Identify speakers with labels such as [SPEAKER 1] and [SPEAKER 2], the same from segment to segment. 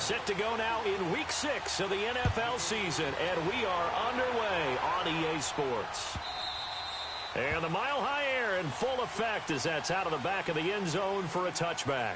[SPEAKER 1] Set to go now in Week 6 of the NFL season, and we are underway on EA Sports. And the mile-high air in full effect as that's out of the back of the end zone for a touchback.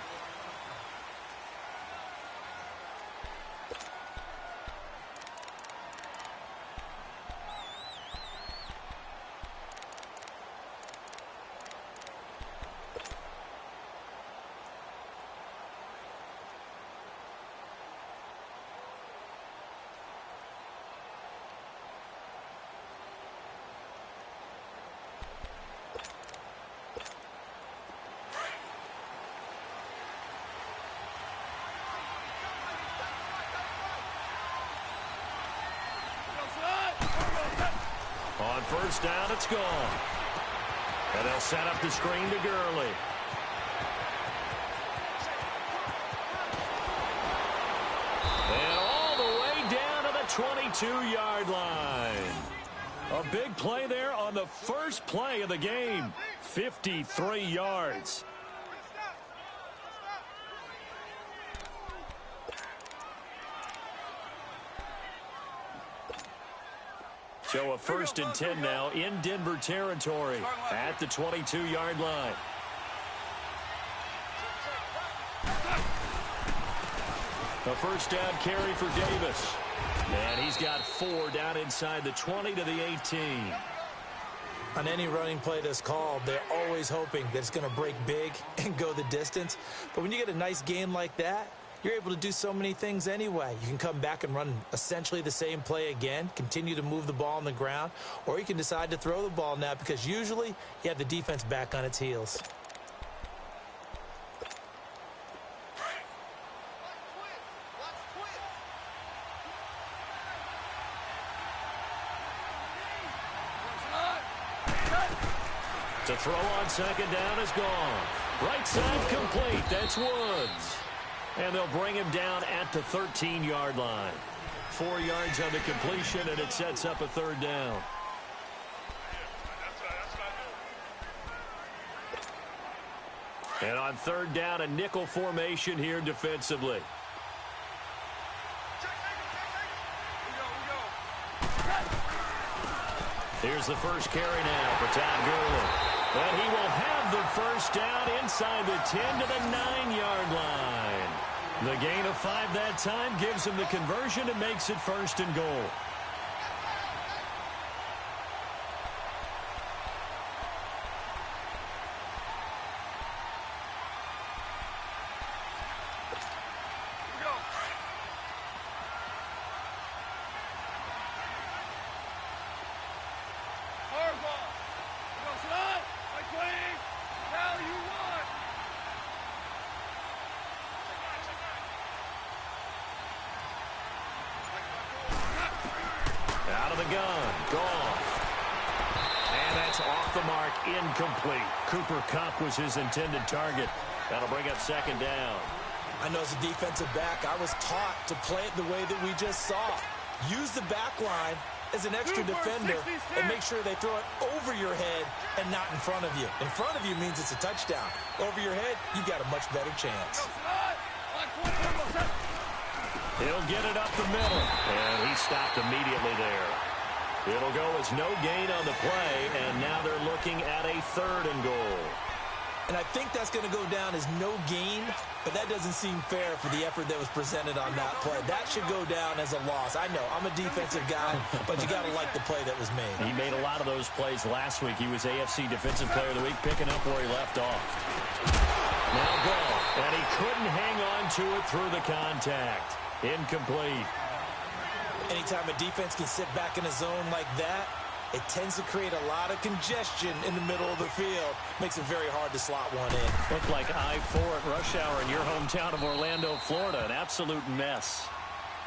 [SPEAKER 1] On first down, it's gone. And they'll set up the screen to Gurley. And all the way down to the 22-yard line. A big play there on the first play of the game. 53 yards. So a 1st and 10 now in Denver territory at the 22-yard line. A first down carry for Davis. And he's got 4 down inside the 20 to the 18.
[SPEAKER 2] On any running play that's called, they're always hoping that it's going to break big and go the distance. But when you get a nice game like that, you're able to do so many things anyway. You can come back and run essentially the same play again, continue to move the ball on the ground, or you can decide to throw the ball now because usually you have the defense back on its heels.
[SPEAKER 1] To throw on second down is gone. Right side complete. That's Woods. And they'll bring him down at the 13-yard line. 4 yards on the completion, and it sets up a 3rd down. And on 3rd down, a nickel formation here defensively. Here's the first carry now for Todd Gurley. And he will have the first down inside the 10 to the 9-yard line. The gain of 5 that time gives him the conversion and makes it 1st and goal. Out of the gun, gone. And that's off the mark, incomplete. Cooper Kupp was his intended target. That'll bring up 2nd down.
[SPEAKER 2] I know as a defensive back, I was taught to play it the way that we just saw. Use the back line as an extra defender and make sure they throw it over your head and not in front of you. In front of you means it's a touchdown. Over your head, you've got a much better chance.
[SPEAKER 1] He'll get it up the middle, and he stopped immediately there. It'll go as no gain on the play, and now they're looking at a 3rd and goal.
[SPEAKER 2] And I think that's going to go down as no gain, but that doesn't seem fair for the effort that was presented on that play. That should go down as a loss. I know, I'm a defensive guy, but you got to like the play that was made.
[SPEAKER 1] He made a lot of those plays last week. He was AFC Defensive Player of the Week, picking up where he left off. Now ball, and he couldn't hang on to it through the contact. Incomplete.
[SPEAKER 2] Anytime a defense can sit back in a zone like that, it tends to create a lot of congestion in the middle of the field. Makes it very hard to slot one in.
[SPEAKER 1] Looked like I-4 at rush hour in your hometown of Orlando, Florida. An absolute mess.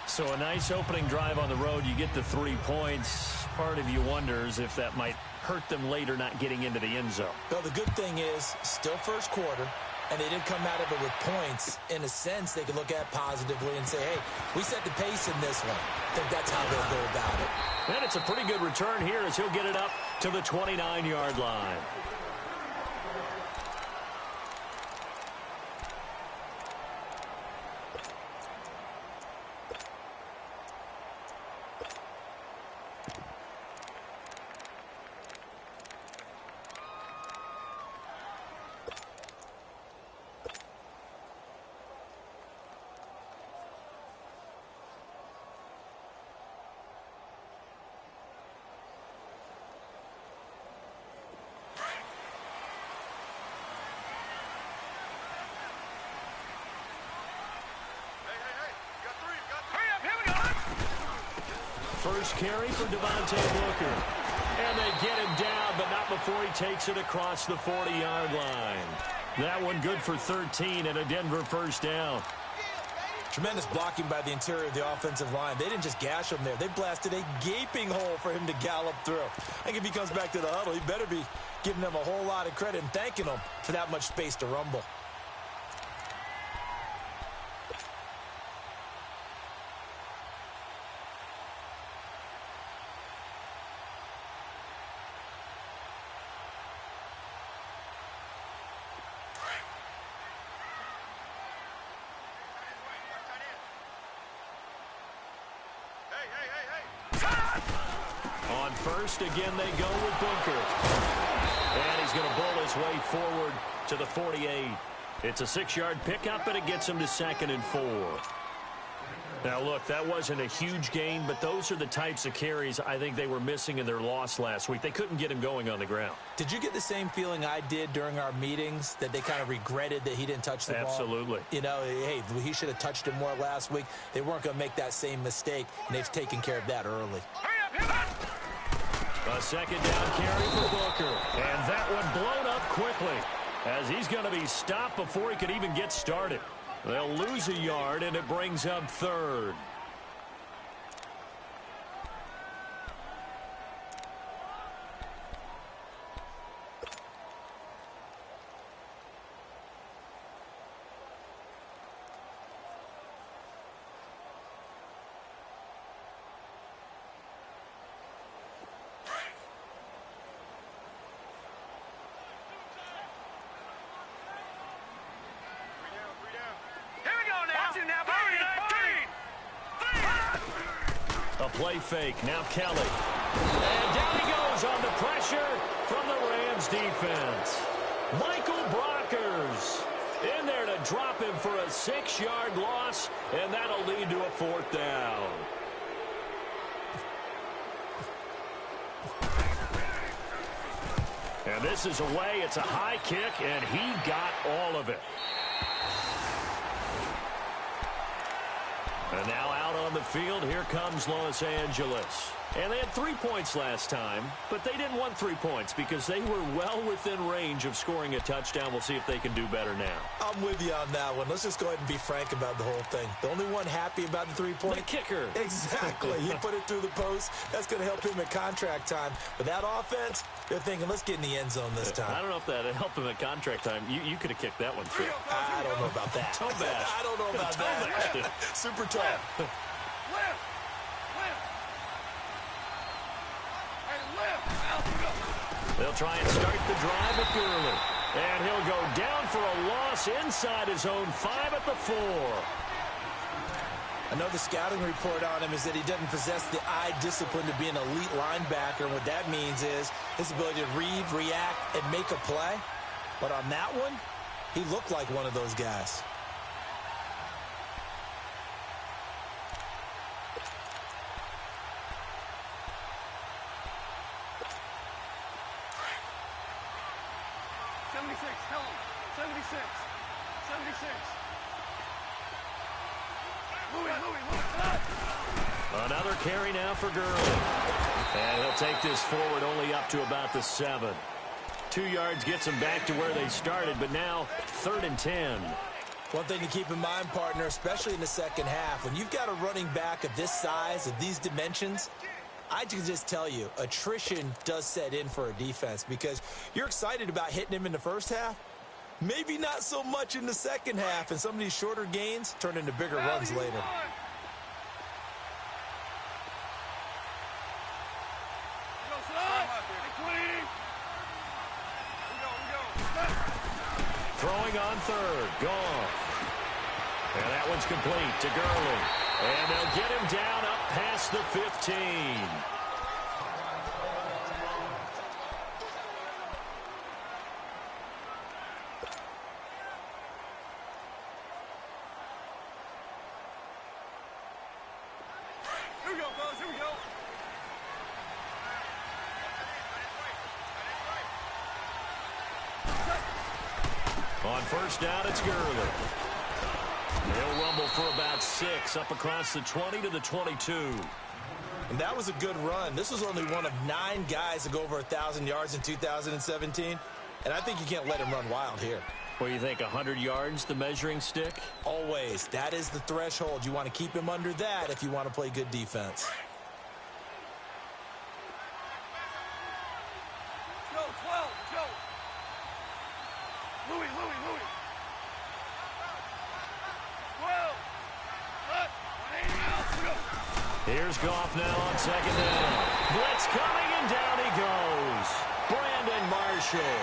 [SPEAKER 1] So a nice opening drive on the road. You get the 3 points. Part of you wonders if that might hurt them later not getting into the end zone.
[SPEAKER 2] Well, the good thing is, still first quarter, and they didn't come out of it with points. In a sense, they could look at positively and say, hey, we set the pace in this one. I think that's how they'll go about it.
[SPEAKER 1] And it's a pretty good return here as he'll get it up to the 29-yard line. First carry for Devontae Booker. And they get him down, but not before he takes it across the 40-yard line. That one good for 13 and a Denver first down.
[SPEAKER 2] Tremendous blocking by the interior of the offensive line. They didn't just gash him there. They blasted a gaping hole for him to gallop through. I think if he comes back to the huddle, he better be giving them a whole lot of credit and thanking them for that much space to rumble.
[SPEAKER 1] On first, again, they go with Booker. And he's going to bowl his way forward to the 48. It's a 6-yard pickup, and it gets him to 2nd and 4. Now, look, that wasn't a huge gain, but those are the types of carries I think they were missing in their loss last week. They couldn't get him going on the ground.
[SPEAKER 2] Did you get the same feeling I did during our meetings, that they kind of regretted that he didn't touch the ball?
[SPEAKER 1] Absolutely.
[SPEAKER 2] You know, hey, he should have touched it more last week. They weren't going to make that same mistake, and they've taken care of that early.
[SPEAKER 1] A 2nd down carry for Booker. And that one blown up quickly, as he's going to be stopped before he could even get started. They'll lose a yard, and it brings up 3rd. A play fake. Now Kelly. And down he goes on the pressure from the Rams defense. Michael Brockers in there to drop him for a 6-yard loss, and that'll lead to a 4th down. And this is away. It's a high kick, and he got all of it. And now out on the field, here comes Los Angeles. And they had 3 points last time, but they didn't want 3 points because they were well within range of scoring a touchdown. We'll see if they can do better now.
[SPEAKER 2] I'm with you on that one. Let's just go ahead and be frank about the whole thing. The only one happy about the 3-point?
[SPEAKER 1] The kicker.
[SPEAKER 2] Exactly. He put it through the post. That's going to help him at contract time. But that offense, they're thinking, let's get in the end zone this time.
[SPEAKER 1] I don't know if that helped him at contract time. You could have kicked that one through.
[SPEAKER 2] I don't know about that.
[SPEAKER 1] Toe bash.
[SPEAKER 2] I don't know about that. Super tough.
[SPEAKER 1] They'll try and start the drive with Gurley. And he'll go down for a loss inside his own 5 at the 4.
[SPEAKER 2] I know the scouting report on him is that he doesn't possess the eye discipline to be an elite linebacker. And what that means is his ability to read, react, and make a play. But on that one, he looked like one of those guys.
[SPEAKER 1] Another carry now for Gurley. And he'll take this forward only up to about the 7. 2 yards gets him back to where they started, but now 3rd and 10.
[SPEAKER 2] One thing to keep in mind, partner, especially in the second half, when you've got a running back of this size, of these dimensions, I can just tell you, attrition does set in for a defense because you're excited about hitting him in the first half. Maybe not so much in the second half, and some of these shorter gains turn into bigger runs later.
[SPEAKER 1] Throwing on 3rd. Gone. And that one's complete to Gurley. And they'll get him down up past the 15.
[SPEAKER 3] Here we go, fellas. Here we go.
[SPEAKER 1] On first down, it's Gurley. He'll rumble for about 6 up across the 20 to the 22.
[SPEAKER 2] And that was a good run. This was only one of 9 guys to go over 1,000 yards in 2017. And I think you can't let him run wild here.
[SPEAKER 1] Well, you think 100 yards, the measuring stick?
[SPEAKER 2] Always. That is the threshold. You want to keep him under that if you want to play good defense.
[SPEAKER 3] Go, 12, go. Louis. 12. Cut. 180 out. Go.
[SPEAKER 1] Here's Goff now on second down. Blitz coming, and down he goes. Brandon Marshall.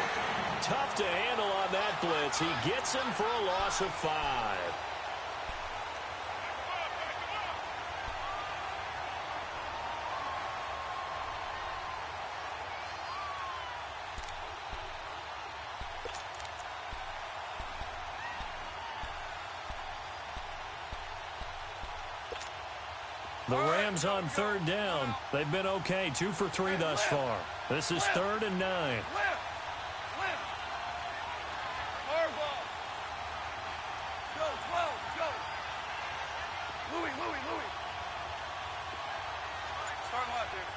[SPEAKER 1] Tough to handle on that blitz. He gets him for a loss of 5. The Rams on third down. They've been okay. 2 for 3 thus far. This is 3rd and 9.
[SPEAKER 3] Go, 12, go. Louis. Start left here.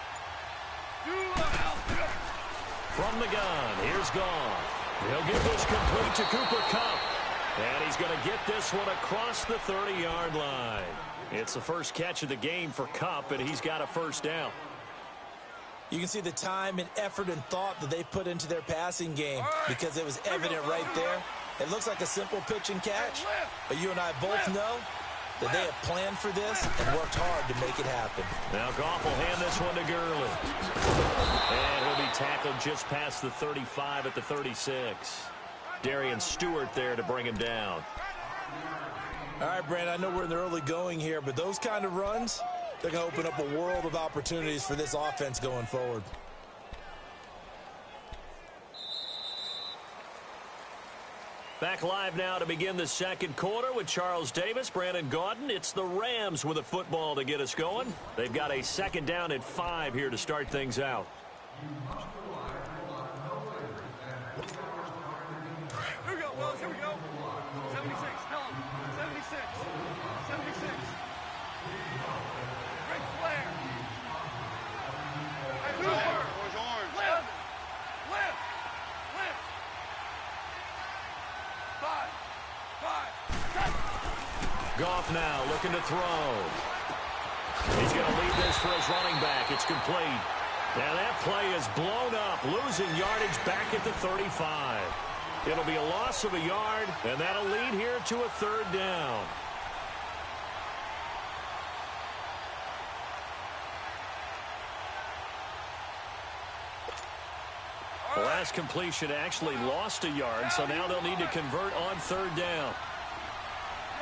[SPEAKER 1] From the gun, here's Goff. He'll get this complete to Cooper Kupp. And he's going to get this one across the 30-yard line. It's the first catch of the game for Kupp, and he's got a first down.
[SPEAKER 2] You can see the time and effort and thought that they put into their passing game because it was evident right there. It looks like a simple pitch and catch, but you and I both know that they have planned for this and worked hard to make it happen.
[SPEAKER 1] Now Goff will hand this one to Gurley. And he'll be tackled just past the 35 at the 36. Darian Stewart there to bring him down.
[SPEAKER 2] All right, Brandon, I know we're in the early going here, but those kind of runs, they're going to open up a world of opportunities for this offense going forward.
[SPEAKER 1] Back live now to begin the second quarter with Charles Davis, Brandon Gaudin. It's the Rams with a football to get us going. They've got a second down at 5 here to start things out.
[SPEAKER 3] Here we go, Wells, here we go. 76, tell him. 76. 76. Ric Flair. Hey, Hooper. Lift. 5.
[SPEAKER 1] Goff now looking to throw. He's going to lead this for his running back. It's complete. Now that play is blown up, losing yardage back at the 35. It'll be a loss of a yard, and that'll lead here to a 3rd down. The last completion actually lost a yard, so now they'll need to convert on 3rd down.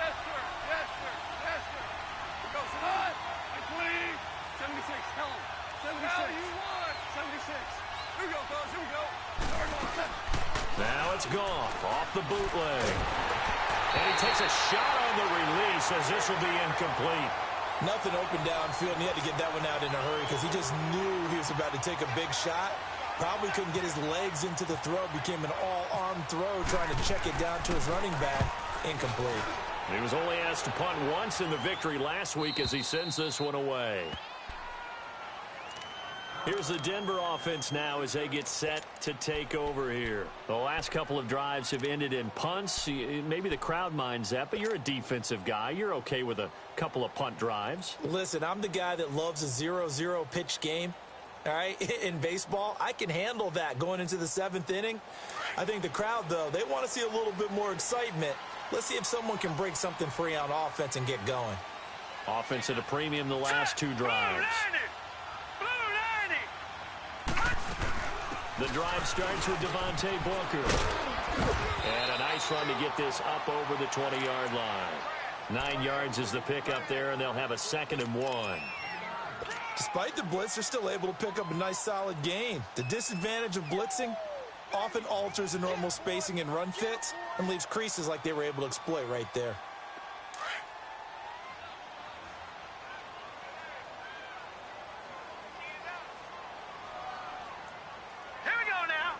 [SPEAKER 3] Yes, sir. Yes, sir. Yes, sir. Here goes it on. I believe. 76, tell him. 76. Hell, you won. 76. Here we go, fellas. Here we go. Third one, 7.
[SPEAKER 1] Now it's Goff off the bootleg. And he takes a shot on the release as this will be incomplete.
[SPEAKER 2] Nothing open downfield, and he had to get that one out in a hurry because he just knew he was about to take a big shot. Probably couldn't get his legs into the throw. Became an all-arm throw trying to check it down to his running back. Incomplete.
[SPEAKER 1] He was only asked to punt once in the victory last week as he sends this one away. Here's the Denver offense now as they get set to take over here. The last couple of drives have ended in punts. Maybe the crowd minds that, but you're a defensive guy. You're okay with a couple of punt drives.
[SPEAKER 2] Listen, I'm the guy that loves a 0-0 pitch game. All right, in baseball, I can handle that going into the 7th inning. I think the crowd, though, they want to see a little bit more excitement. Let's see if someone can break something free on offense and get going.
[SPEAKER 1] Offense at a premium the last 2 drives. The drive starts with Devontae Booker. And a nice run to get this up over the 20-yard line. 9 yards is the pickup there, and they'll have a 2nd and 1.
[SPEAKER 2] Despite the blitz, they're still able to pick up a nice, solid gain. The disadvantage of blitzing often alters the normal spacing and run fits and leaves creases like they were able to exploit right there.
[SPEAKER 3] Here we go now.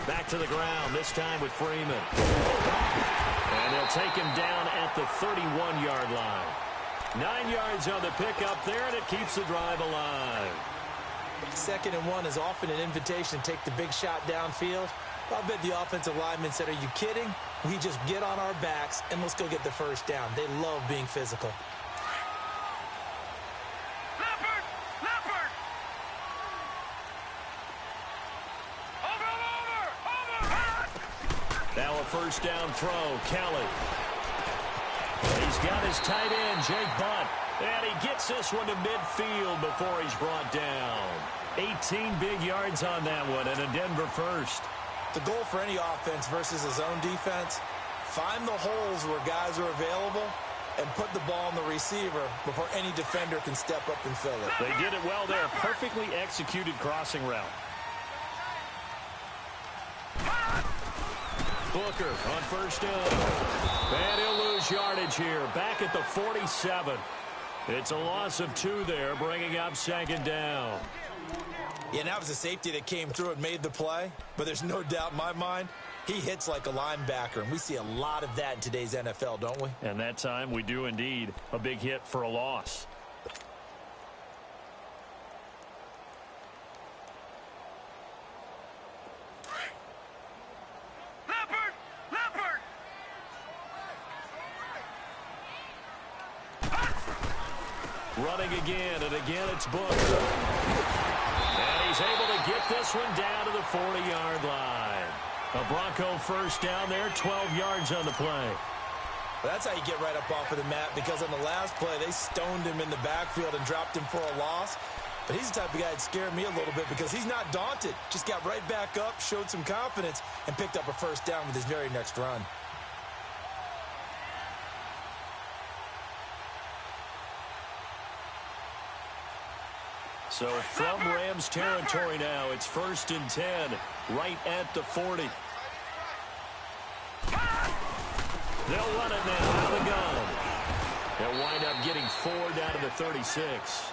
[SPEAKER 1] Back to the ground, this time with Freeman. And they'll take him down at the 31-yard line. 9 yards on the pickup there, and it keeps the drive alive.
[SPEAKER 2] 2nd and 1 is often an invitation to take the big shot downfield. I'll bet the offensive lineman said, are you kidding? We just get on our backs and let's go get the first down. They love being physical.
[SPEAKER 1] Now a first down throw, Kelly. He's got his tight end, Jake Butt. And he gets this one to midfield before he's brought down. 18 big yards on that one, and a Denver first.
[SPEAKER 2] The goal for any offense versus a zone defense, find the holes where guys are available and put the ball on the receiver before any defender can step up and fill it.
[SPEAKER 1] They did it well there. Perfectly executed crossing route. Booker on first down. And he'll lose yardage here. Back at the 47. It's a loss of 2 there, bringing up 2nd down.
[SPEAKER 2] Yeah, that was a safety that came through and made the play. But there's no doubt in my mind, he hits like a linebacker. And we see a lot of that in today's NFL, don't we?
[SPEAKER 1] And that time we do indeed. A big hit for a loss. Running again, and again it's Booker. And he's able to get this one down to the 40-yard line. A Bronco first down there, 12 yards on the play.
[SPEAKER 2] Well, that's how you get right up off of the mat, because on the last play, they stoned him in the backfield and dropped him for a loss. But he's the type of guy that scared me a little bit because he's not daunted. Just got right back up, showed some confidence, and picked up a first down with his very next run.
[SPEAKER 1] So from Rams territory now, it's 1st and 10, right at the 40. They'll run it now out of the gun. They'll wind up getting 4 down to the 36.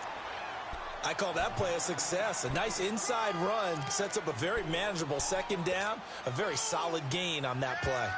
[SPEAKER 2] I call that play a success. A nice inside run sets up a very manageable 2nd down, a very solid gain on that play.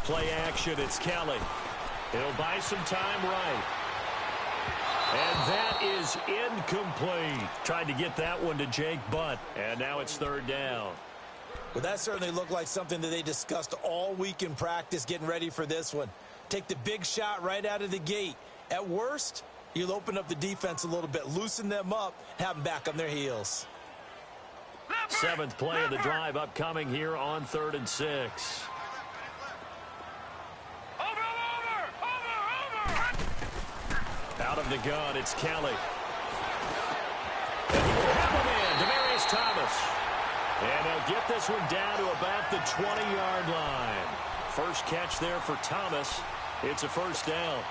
[SPEAKER 1] Play action, it's Kelly. He'll buy some time right. And that is incomplete. Tried to get that one to Jake Butt, and now it's 3rd down.
[SPEAKER 2] Well, that certainly looked like something that they discussed all week in practice getting ready for this one. Take the big shot right out of the gate. At worst, you'll open up the defense a little bit, loosen them up, have them back on their heels.
[SPEAKER 1] 7th play of the drive upcoming here on 3rd and 6. Out of the gun, it's Kelly. And he will have him in, Demaryius Thomas. And they'll get this one down to about the 20-yard line. First catch there for Thomas. It's a first down.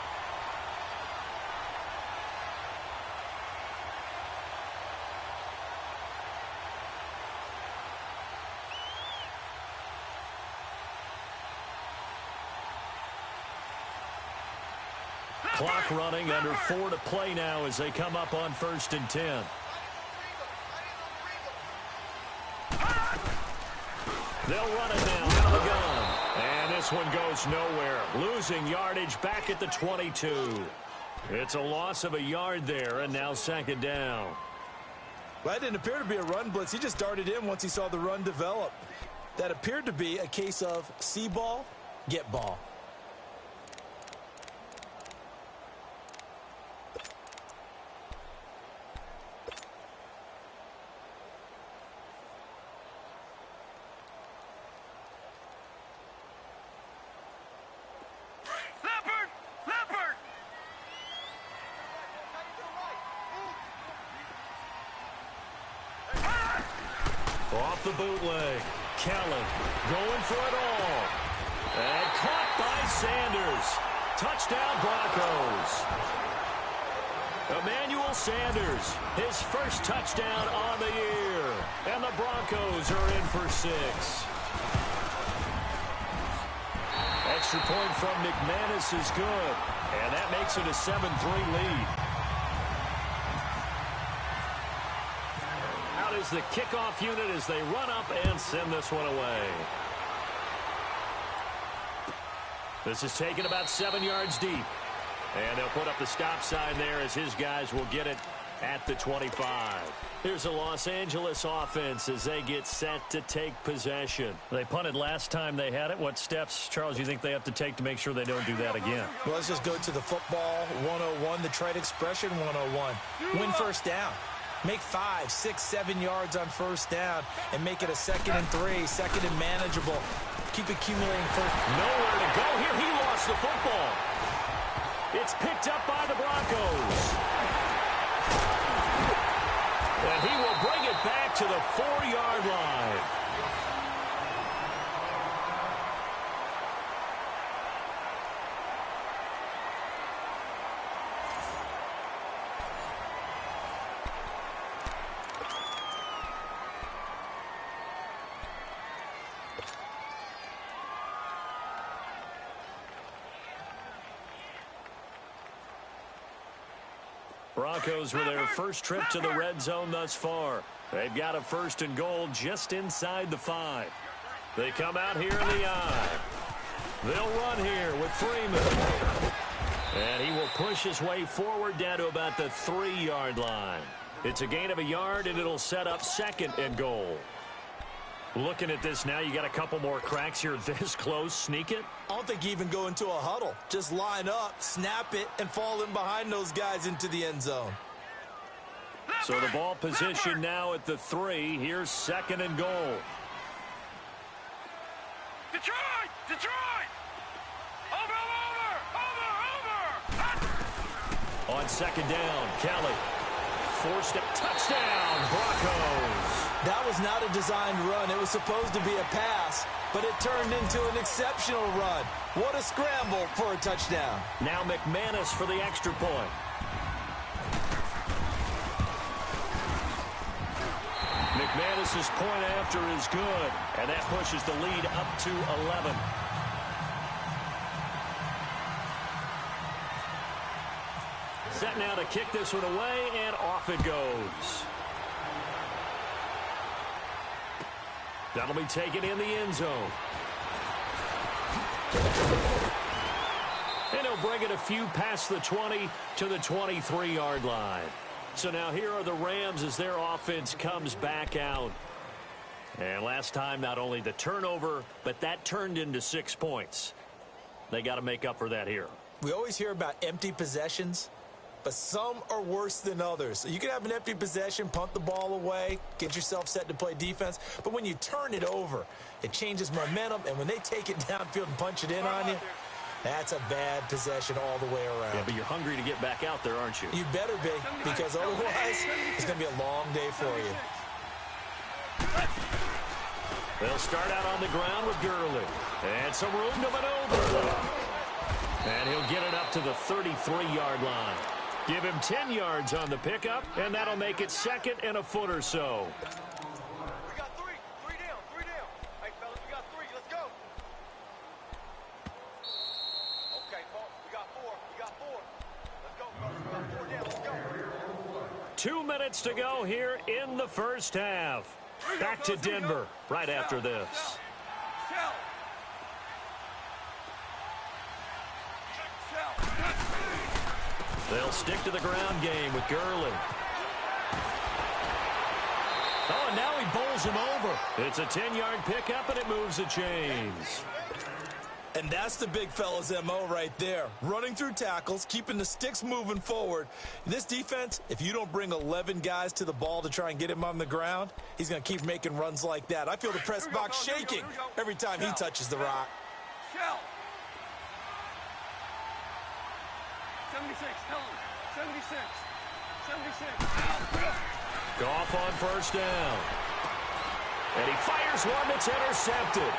[SPEAKER 1] Clock running, under 4 to play now as they come up on 1st and 10. They'll run it now out of the gun. And this one goes nowhere. Losing yardage back at the 22. It's a loss of a yard there, and now 2nd down.
[SPEAKER 2] Well, that didn't appear to be a run blitz. He just darted in once he saw the run develop. That appeared to be a case of see ball, get ball.
[SPEAKER 1] Off the bootleg. Kelly going for it all. And caught by Sanders. Touchdown Broncos. Emmanuel Sanders, his first touchdown on the year. And the Broncos are in for 6. Extra point from McManus is good. And that makes it a 7-3 lead. Out is the kickoff unit as they run up and send this one away. This is taken about 7 yards deep. And they'll put up the stop sign there as his guys will get it at the 25. Here's the Los Angeles offense as they get set to take possession. They punted last time they had it. What steps, Charles, you think they have to take to make sure they don't do that again?
[SPEAKER 2] Well, let's just go to the football 101, the trade expression 101. Win first down. Make 5, 6, 7 yards on first down and make it a 2nd and 3, 2nd and manageable. Keep accumulating first.
[SPEAKER 1] Nowhere to go here. He lost the football. It's picked up by the Broncos. And he will bring it back to the 4-yard line. Broncos with their first trip to the red zone thus far. They've got a 1st and goal just inside the 5. They come out here in the I. They'll run here with Freeman. And he will push his way forward down to about the 3-yard line. It's a gain of a yard, and it'll set up 2nd and goal. Looking at this now, you got a couple more cracks here this close. Sneak it?
[SPEAKER 2] I don't think you even go into a huddle. Just line up, snap it, and fall in behind those guys into the end zone.
[SPEAKER 1] So the ball position now at the 3. Here's 2nd and goal.
[SPEAKER 3] Detroit! Detroit! Over!
[SPEAKER 1] On 2nd down, Kelly. Forced a touchdown, Broncos.
[SPEAKER 2] That was not a designed run. It was supposed to be a pass, but it turned into an exceptional run. What a scramble for a touchdown.
[SPEAKER 1] Now McManus for the extra point. McManus's point after is good, and that pushes the lead up to 11. Set now to kick this one away, and off it goes. That'll be taken in the end zone. And he'll bring it a few past the 20 to the 23-yard line. So now here are the Rams as their offense comes back out. And last time, not only the turnover, but that turned into 6 points. They got to make up for that here.
[SPEAKER 2] We always hear about empty possessions, but some are worse than others. You can have an empty possession, punt the ball away, get yourself set to play defense. But when you turn it over, it changes momentum. And when they take it downfield and punch it in on you, that's a bad possession all the way around.
[SPEAKER 1] Yeah, but you're hungry to get back out there, aren't you?
[SPEAKER 2] You better be, because otherwise it's going to be a long day for you.
[SPEAKER 1] They'll start out on the ground with Gurley. And some room to maneuver. And he'll get it up to the 33-yard line. Give him 10 yards on the pickup, and that'll make it 2nd and a foot or so.
[SPEAKER 3] We got 3. 3 down. 3 down. Hey, fellas, we got 3. Let's go. Okay, folks, we got 4. We got 4. Let's go, fellas. We got 4 down. Let's go.
[SPEAKER 1] 2 minutes to go here in the first half. Back to Denver right after this. They'll stick to the ground game with Gurley. Oh, and now he bowls him over. It's a 10-yard pickup, and it moves the chains.
[SPEAKER 2] And that's the big fella's M.O. right there. Running through tackles, keeping the sticks moving forward. This defense, if you don't bring 11 guys to the ball to try and get him on the ground, he's going to keep making runs like that. I feel the press box shaking every time he touches the rock.
[SPEAKER 3] 76, tell him. 76. 76.
[SPEAKER 1] Goff on first down. And he fires one that's intercepted.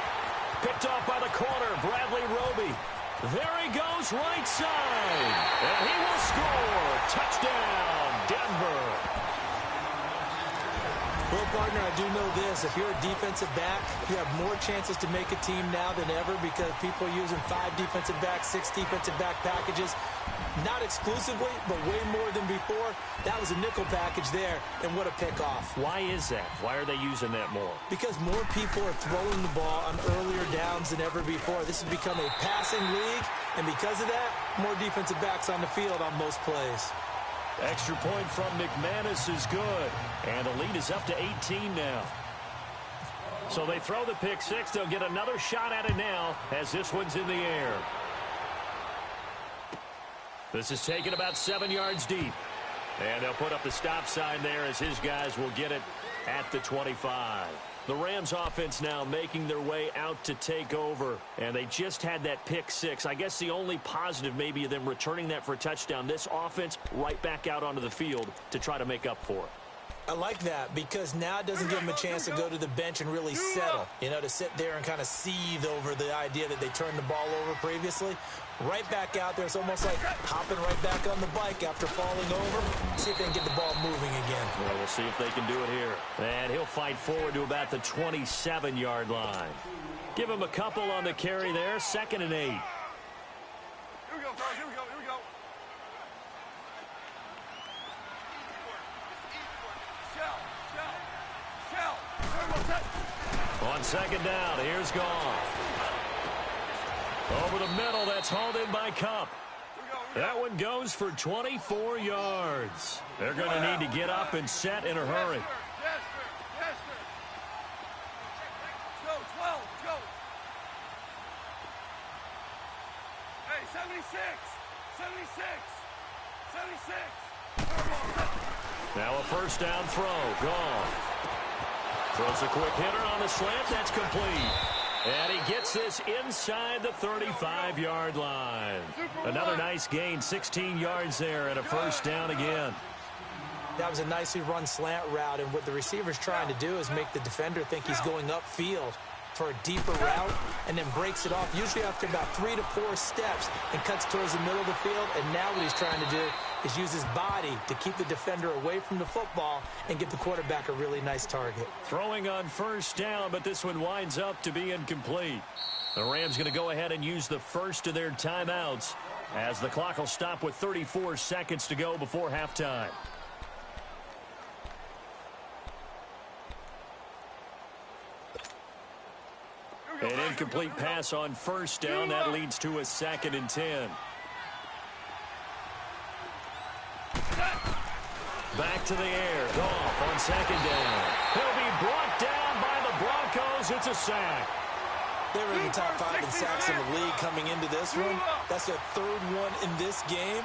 [SPEAKER 1] Picked off by the corner, Bradley Roby. There he goes, right side. And he will score. Touchdown, Denver.
[SPEAKER 2] Well, partner, I do know this. If you're a defensive back, you have more chances to make a team now than ever because people are using 5 defensive backs, 6 defensive back packages. Not exclusively, but way more than before. That was a nickel package there, and what a pickoff.
[SPEAKER 1] Why is that? Why are they using that more?
[SPEAKER 2] Because more people are throwing the ball on earlier downs than ever before. This has become a passing league, and because of that, more defensive backs on the field on most plays.
[SPEAKER 1] Extra point from McManus is good, and the lead is up to 18 now. So they throw the pick six. They'll get another shot at it now as this one's in the air. This is taken about 7 yards deep. And they'll put up the stop sign there as his guys will get it at the 25. The Rams offense now making their way out to take over. And they just had that pick six. I guess the only positive maybe of them returning that for a touchdown. This offense right back out onto the field to try to make up for it.
[SPEAKER 2] I like that because now it doesn't give them a chance to go to the bench and really settle. You know, to sit there and kind of seethe over the idea that they turned the ball over previously. Right back out there. It's almost like hopping right back on the bike after falling over. See if they can get the ball moving again.
[SPEAKER 1] Well, we'll see if they can do it here. And he'll fight forward to about the 27-yard line. Give him a couple on the carry there. 2nd and 8.
[SPEAKER 3] Here we go, guys. Here we go. Here we go.
[SPEAKER 1] On 2nd down, here's Goff. Over the middle, that's hauled in by Kupp. That one goes for 24 yards. They're going to need to get up and set in a hurry.
[SPEAKER 3] Yes, sir. Yes, sir. Let's go, 12. Let's go. Hey, 76. 76. 76.
[SPEAKER 1] Now a first down throw. Goff throws a quick hitter on the slant. That's complete. And he gets this inside the 35-yard line. Another nice gain, 16 yards there, and a first down again.
[SPEAKER 2] That was a nicely run slant route, and what the receiver's trying to do is make the defender think he's going upfield for a deeper route and then breaks it off, usually after about 3 to 4 steps, and cuts towards the middle of the field. And now what he's trying to do is use his body to keep the defender away from the football and give the quarterback a really nice target.
[SPEAKER 1] Throwing on first down, but this one winds up to be incomplete. The Rams going to go ahead and use the first of their timeouts as the clock will stop with 34 seconds to go before halftime. An incomplete pass on first down. That leads to a 2nd and 10. Back to the air. Goff on 2nd down. He'll be brought down by the Broncos. It's a sack.
[SPEAKER 2] They were in the top 5 in sacks in the league coming into this one. That's their 3rd one in this game.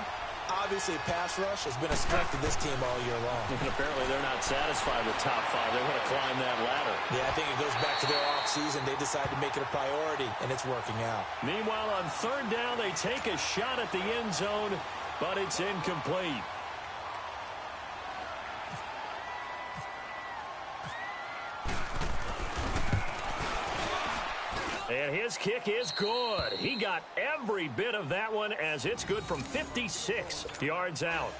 [SPEAKER 2] Obviously, pass rush has been a strength of this team all year long.
[SPEAKER 1] And apparently they're not satisfied with top 5. They want to climb that ladder.
[SPEAKER 2] Yeah, I think it goes back to their offseason. They decided to make it a priority, and it's working out.
[SPEAKER 1] Meanwhile, on 3rd down, they take a shot at the end zone, but it's incomplete. And his kick is good. He got every bit of that one as it's good from 56 yards out.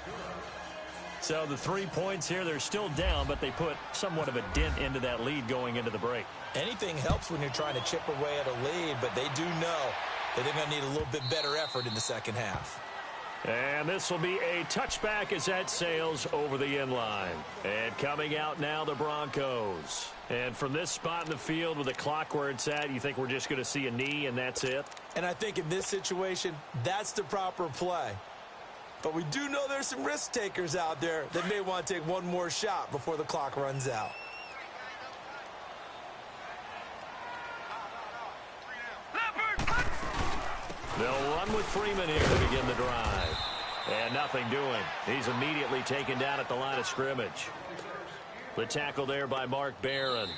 [SPEAKER 1] So the 3 points here, they're still down, but they put somewhat of a dent into that lead going into the break.
[SPEAKER 2] Anything helps when you're trying to chip away at a lead, but they do know that they're going to need a little bit better effort in the second half.
[SPEAKER 1] And this will be a touchback as that sails over the end line. And coming out now, the Broncos. And from this spot in the field with the clock where it's at, you think we're just going to see a knee and that's it?
[SPEAKER 2] And I think in this situation, that's the proper play. But we do know there's some risk takers out there that may want to take one more shot before the clock runs out.
[SPEAKER 1] They'll run with Freeman here to begin the drive. And nothing doing. He's immediately taken down at the line of scrimmage. The tackle there by Mark Barron.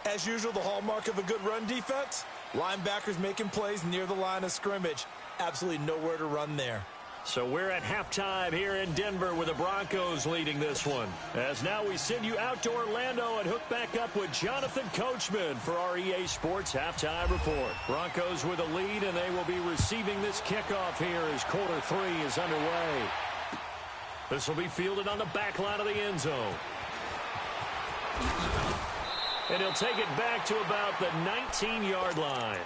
[SPEAKER 2] As usual, the hallmark of a good run defense, linebackers making plays near the line of scrimmage. Absolutely nowhere to run there.
[SPEAKER 1] So we're at halftime here in Denver with the Broncos leading this one. As now we send you out to Orlando and hook back up with Jonathan Coachman for our EA Sports Halftime Report. Broncos with a lead, and they will be receiving this kickoff here as quarter 3 is underway. This will be fielded on the back line of the end zone. And he'll take it back to about the 19-yard line.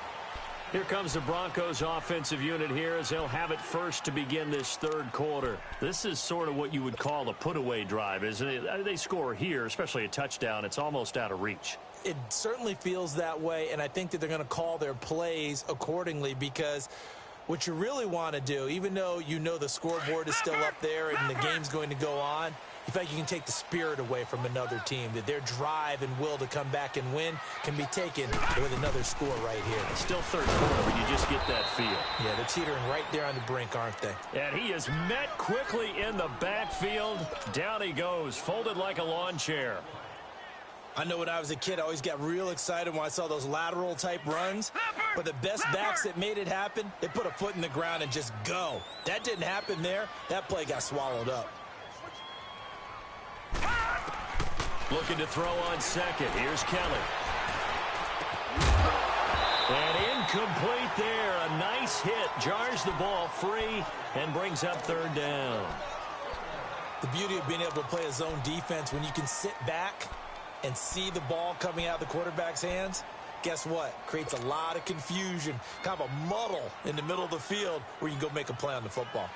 [SPEAKER 1] Here comes the Broncos offensive unit here as they'll have it first to begin this third quarter. This is sort of what you would call a put-away drive, isn't it? They score here, especially a touchdown. It's almost out of reach.
[SPEAKER 2] It certainly feels that way, and I think that they're going to call their plays accordingly because what you really want to do, even though you know the scoreboard is still up there and the game's going to go on, you feel like you can take the spirit away from another team, that their drive and will to come back and win can be taken with another score right here.
[SPEAKER 1] It's still third quarter, but you just get that feel.
[SPEAKER 2] Yeah, they're teetering right there on the brink, aren't they?
[SPEAKER 1] And he is met quickly in the backfield. Down he goes, folded like a lawn chair.
[SPEAKER 2] I know when I was a kid, I always got real excited when I saw those lateral-type runs. But the best backs that made it happen, they put a foot in the ground and just go. That didn't happen there. That play got swallowed up.
[SPEAKER 1] Looking to throw on second. Here's Kelly. And incomplete there. A nice hit. Jars the ball free and brings up third down.
[SPEAKER 2] The beauty of being able to play a zone defense when you can sit back and see the ball coming out of the quarterback's hands, guess what? Creates a lot of confusion, kind of a muddle in the middle of the field where you can go make a play on the football.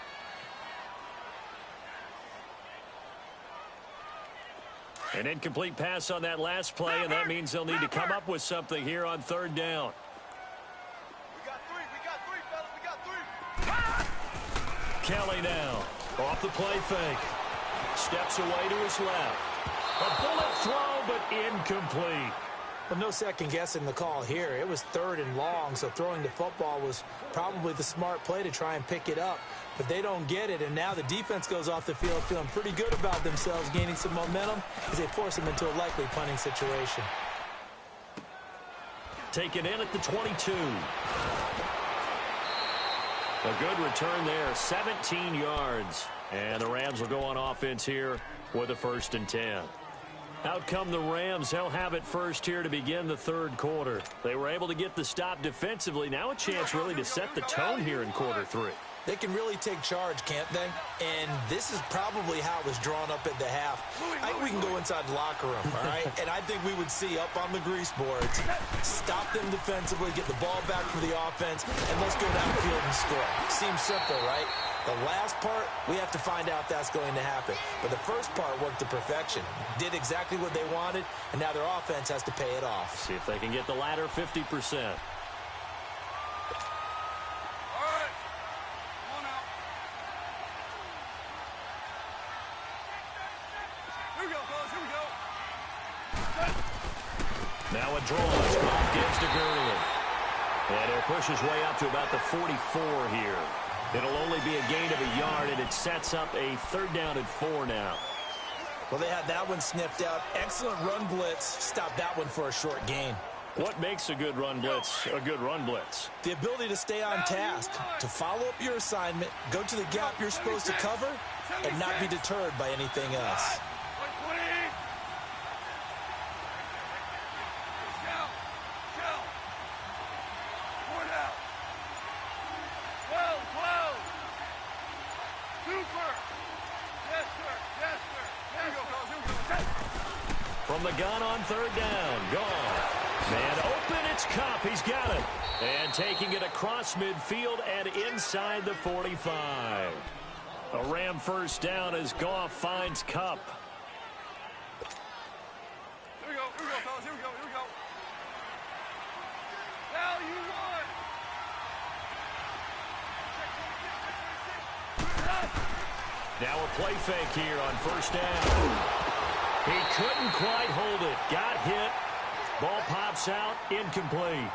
[SPEAKER 1] An incomplete pass on that last play, and that means they'll need to come up with something here on third down.
[SPEAKER 3] We got three, fellas, we got three.
[SPEAKER 1] Kelly now, off the play fake. Steps away to his left. A bullet throw, but incomplete.
[SPEAKER 2] Well, no second guessing the call here. It was third and long, so throwing the football was probably the smart play to try and pick it up. But they don't get it, and now the defense goes off the field feeling pretty good about themselves, gaining some momentum as they force them into a likely punting situation.
[SPEAKER 1] Taken in at the 22. A good return there, 17 yards. And the Rams will go on offense here with a 1st and 10. Out come the Rams. They'll have it first here to begin the third quarter. They were able to get the stop defensively. Now a chance really to set the tone here in quarter 3.
[SPEAKER 2] They can really take charge, can't they? And this is probably how it was drawn up at the half. I think we can go inside the locker room, all right? And I think we would see up on the grease boards, stop them defensively, get the ball back for the offense, and let's go downfield and score. Seems simple, right? The last part, we have to find out if that's going to happen. But the first part worked to perfection. Did exactly what they wanted, and now their offense has to pay it off.
[SPEAKER 1] See if they can get the latter 50%. Now a draw. Goff gives to Gurley. And he'll push his way up to about the 44 here. It'll only be a gain of a yard, and it sets up a 3rd down and 4 now.
[SPEAKER 2] Well, they had that one sniffed out. Excellent run blitz. Stopped that one for a short gain.
[SPEAKER 1] What makes a good run blitz a good run blitz?
[SPEAKER 2] The ability to stay on task, to follow up your assignment, go to the gap you're supposed to cover, and not be deterred by anything else.
[SPEAKER 1] From the gun on 3rd down, Goff. Man open, it's Cup. He's got it. And taking it across midfield and inside the 45. A Ram 1st down as Goff finds Cup.
[SPEAKER 3] Here we go, fellas, here we go. Now you won.
[SPEAKER 1] Now a play fake here on 1st down. He couldn't quite hold it. Got hit. Ball pops out. Incomplete.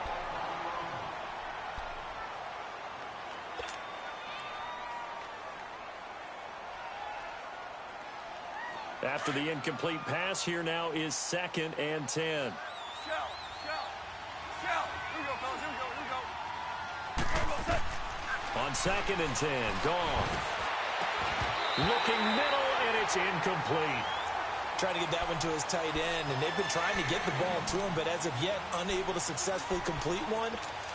[SPEAKER 1] After the incomplete pass, here now is 2nd and 10.
[SPEAKER 3] Shell. Here we go, fellas. Here we go.
[SPEAKER 1] On 2nd and 10, Goff. Looking middle, and it's incomplete.
[SPEAKER 2] Trying to get that one to his tight end, and they've been trying to get the ball to him, but as of yet, unable to successfully complete one.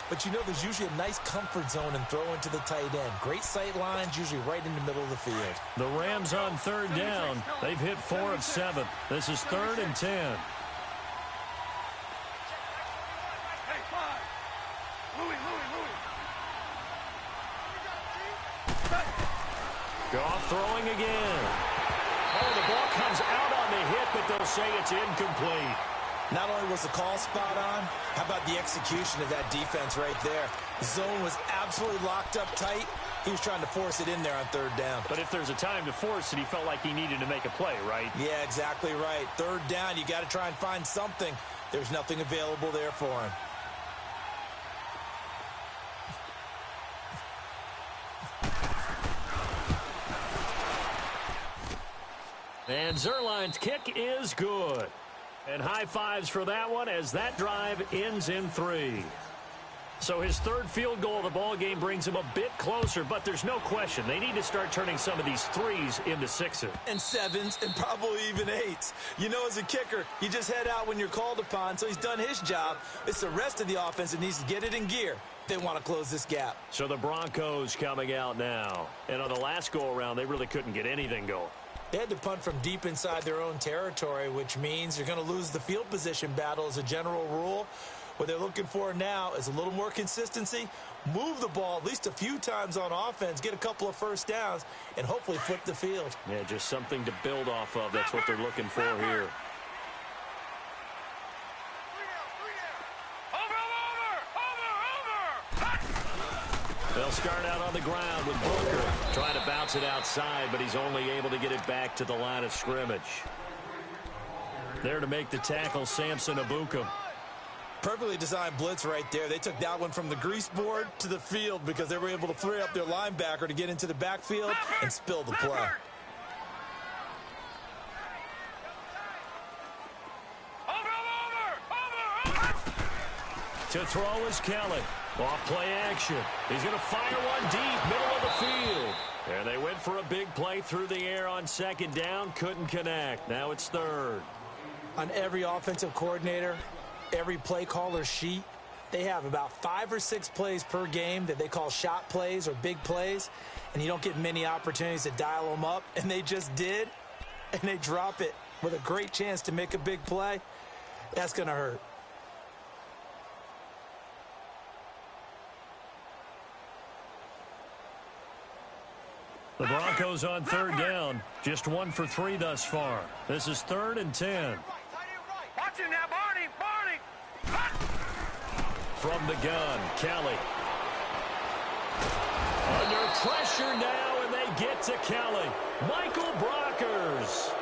[SPEAKER 2] But you know there's usually a nice comfort zone and throw into the tight end. Great sight lines, usually right in the middle of the field.
[SPEAKER 1] The Rams on 3rd down. They've hit 4 of 7. This is 3rd and 10. Goff throwing again. Oh, the ball comes out on the hit, but they'll say it's incomplete.
[SPEAKER 2] Not only was the call spot on, how about the execution of that defense right there? The zone was absolutely locked up tight. He was trying to force it in there on third down.
[SPEAKER 1] But if there's a time to force it, he felt like he needed to make a play, right?
[SPEAKER 2] Yeah, exactly right. Third down, you got to try and find something. There's nothing available there for him.
[SPEAKER 1] And Zerline's kick is good. And high fives for that one as that drive ends in 3. So his third field goal of the ball game brings him a bit closer, but there's no question they need to start turning some of these 3s into 6s.
[SPEAKER 2] And 7s and probably even 8s. You know, as a kicker, you just head out when you're called upon, so he's done his job. It's the rest of the offense that needs to get it in gear. They want to close this gap.
[SPEAKER 1] So the Broncos coming out now. And on the last go-around, they really couldn't get anything going.
[SPEAKER 2] They had to punt from deep inside their own territory, which means you're going to lose the field position battle as a general rule. What they're looking for now is a little more consistency, move the ball at least a few times on offense, get a couple of first downs, and hopefully flip the field.
[SPEAKER 1] Yeah, just something to build off of. That's what they're looking for here. They'll start out on the ground with Booker trying to bounce it outside, but he's only able to get it back to the line of scrimmage. There to make the tackle, Samson Ebukam.
[SPEAKER 2] Perfectly designed blitz right there. They took that one from the grease board to the field because they were able to free up their linebacker to get into the backfield and spill the play.
[SPEAKER 1] To throw is Kelly. Off play action. He's going to fire one deep, middle of the field. And they went for a big play through the air on second down. Couldn't connect. Now it's third.
[SPEAKER 2] On every offensive coordinator, every play caller sheet, they have about 5 or 6 plays per game that they call shot plays or big plays. And you don't get many opportunities to dial them up. And they just did. And they drop it with a great chance to make a big play. That's going to hurt.
[SPEAKER 1] The Broncos on third down. Just 1 for 3 thus far. This is 3rd and 10.
[SPEAKER 3] Watch him now, Barney.
[SPEAKER 1] From the gun, Kelly. Under pressure now, and they get to Kelly. Michael Brockers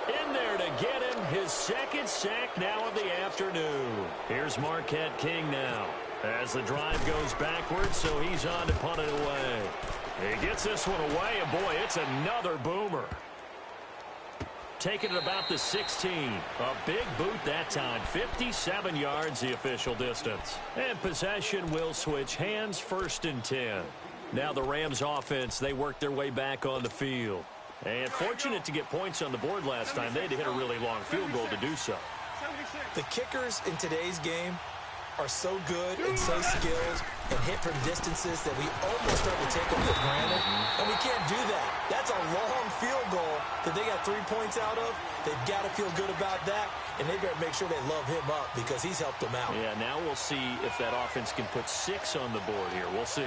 [SPEAKER 1] in there to get him his 2nd sack now of the afternoon. Here's Marquette King now as the drive goes backwards, so he's on to punt it away. He gets this one away, and boy, it's another boomer. Taking it about the 16. A big boot that time. 57 yards the official distance. And possession will switch hands, 1st and 10. Now the Rams offense, they work their way back on the field. And fortunate to get points on the board last time. They had to hit a really long field goal to do so.
[SPEAKER 2] The kickers in today's game are so good and so skilled and hit from distances that we almost start to take them for granted. And we can't do that. That's a long field goal that they got 3 points out of. They've got to feel good about that, and they better make sure they love him up because he's helped them out.
[SPEAKER 1] Yeah, now we'll see if that offense can put 6 on the board here. We'll see.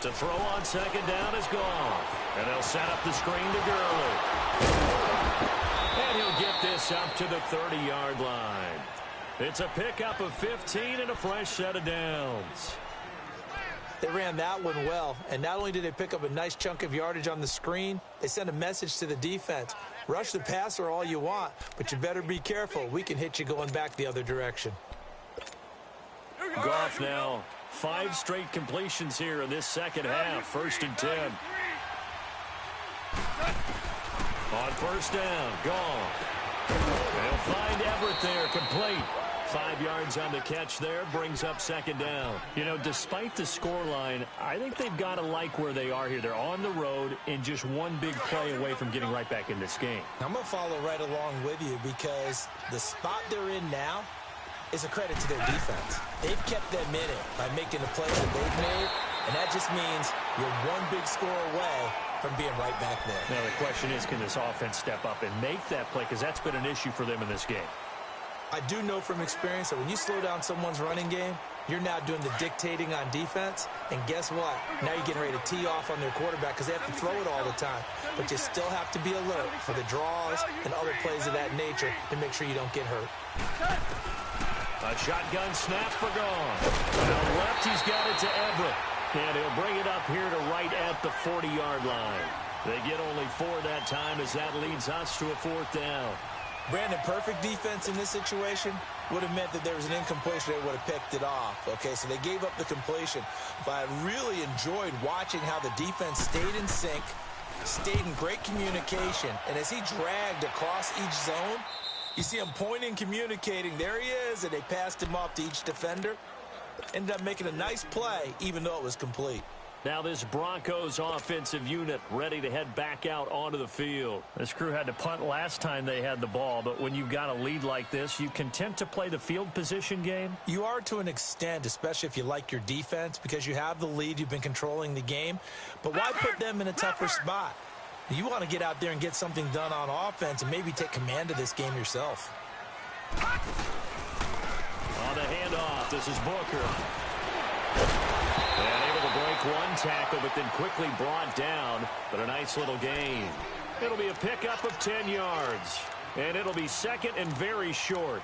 [SPEAKER 1] To throw on second down is gone. And they'll set up the screen to Gurley. And he'll get this up to the 30-yard line. It's a pickup of 15 and a fresh set of downs.
[SPEAKER 2] They ran that one well, and not only did they pick up a nice chunk of yardage on the screen, they sent a message to the defense. Rush the passer all you want, but you better be careful. We can hit you going back the other direction.
[SPEAKER 1] Goff now. 5 straight completions here in this second half. 1st and 10. On 1st down, Goff. They'll find Everett there, complete. 5 yards on the catch there, brings up second down. You know, despite the scoreline, I think they've got to like where they are here. They're on the road and just one big play away from getting right back in this game.
[SPEAKER 2] I'm going to follow right along with you because the spot they're in now, is a credit to their defense. They've kept them in it by making the plays that they've made, and that just means you're one big score away from being right back there.
[SPEAKER 1] Now the question is, can this offense step up and make that play? Because that's been an issue for them in this game.
[SPEAKER 2] I do know from experience that when you slow down someone's running game, you're now doing the dictating on defense. And guess what? Now you're getting ready to tee off on their quarterback because they have to throw it all the time. But you still have to be alert for the draws and other plays of that nature to make sure you don't get hurt.
[SPEAKER 1] A shotgun snap for gone. Now left, he's got it to Everett. And he'll bring it up here to right at the 40-yard line. They get only 4 that time as that leads us to a 4th down.
[SPEAKER 2] Brandon, perfect defense in this situation would have meant that there was an incompletion. They would have picked it off. Okay, so they gave up the completion. But I really enjoyed watching how the defense stayed in sync, stayed in great communication. And as he dragged across each zone, you see him pointing, communicating. There he is, and they passed him off to each defender. Ended up making a nice play, even though it was complete.
[SPEAKER 1] Now this Broncos offensive unit ready to head back out onto the field. This crew had to punt last time they had the ball, but when you've got a lead like this, you content to play the field position game?
[SPEAKER 2] You are to an extent, especially if you like your defense, because you have the lead, you've been controlling the game. But why put them in a tougher spot? You want to get out there and get something done on offense and maybe take command of this game yourself.
[SPEAKER 1] On the handoff, this is Booker. And able to break one tackle, but then quickly brought down. But a nice little gain. It'll be a pickup of 10 yards. And it'll be second and very short.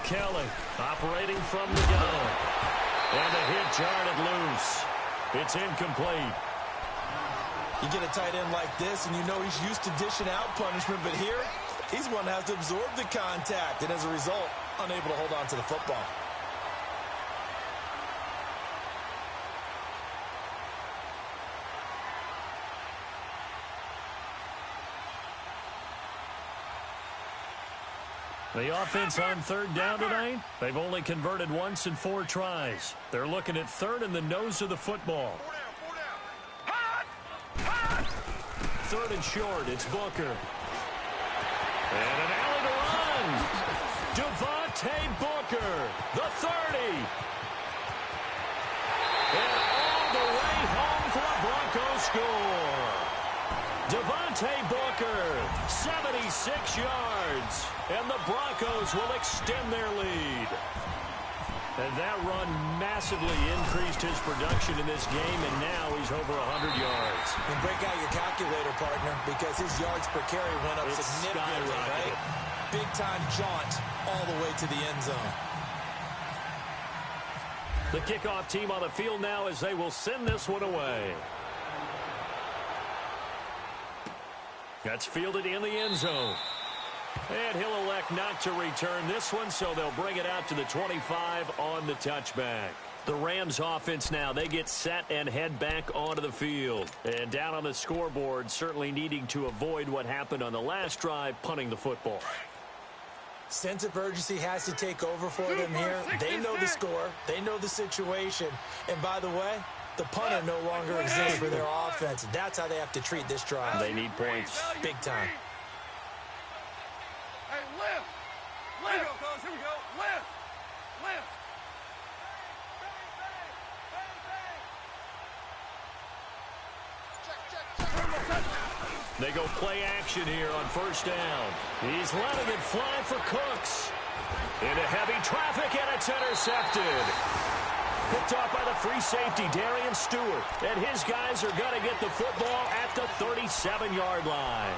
[SPEAKER 1] Kelly operating from the gun. And a hit jarred it loose. It's incomplete.
[SPEAKER 2] You get a tight end like this, and you know he's used to dishing out punishment, but here, he's one that has to absorb the contact, and as a result, unable to hold on to the football.
[SPEAKER 1] The offense on 3rd down tonight, they've only converted once in 4 tries. They're looking at 3rd in the nose of the football. 3rd and short, it's Booker. And an alley to run. Devontae Booker, the 30. And all the way home for a Broncos score. Devontae Booker, 76 yards. And the Broncos will extend their lead. And that run massively increased his production in this game, and now he's over 100 yards.
[SPEAKER 2] And break out your calculator, partner, because his yards per carry went up significantly, right? Big-time jaunt all the way to the end zone.
[SPEAKER 1] The kickoff team on the field now as they will send this one away. That's fielded in the end zone. And he'll elect not to return this one, so they'll bring it out to the 25 on the touchback. The Rams offense now, they get set and head back onto the field. And down on the scoreboard, certainly needing to avoid what happened on the last drive, punting the football.
[SPEAKER 2] Sense of urgency has to take over for them here. They know the score. They know the situation. And by the way, the punter no longer exists for their offense. That's how they have to treat this drive.
[SPEAKER 1] They need points.
[SPEAKER 2] Big time.
[SPEAKER 3] Hey, lift! Lift! Here we go, fellas. Here we go. Lift! Lift!
[SPEAKER 1] They go play action here on 1st down. He's letting it fly for Cooks. Into heavy traffic, and it's intercepted. Picked off by the free safety, Darian Stewart. And his guys are going to get the football at the 37-yard line.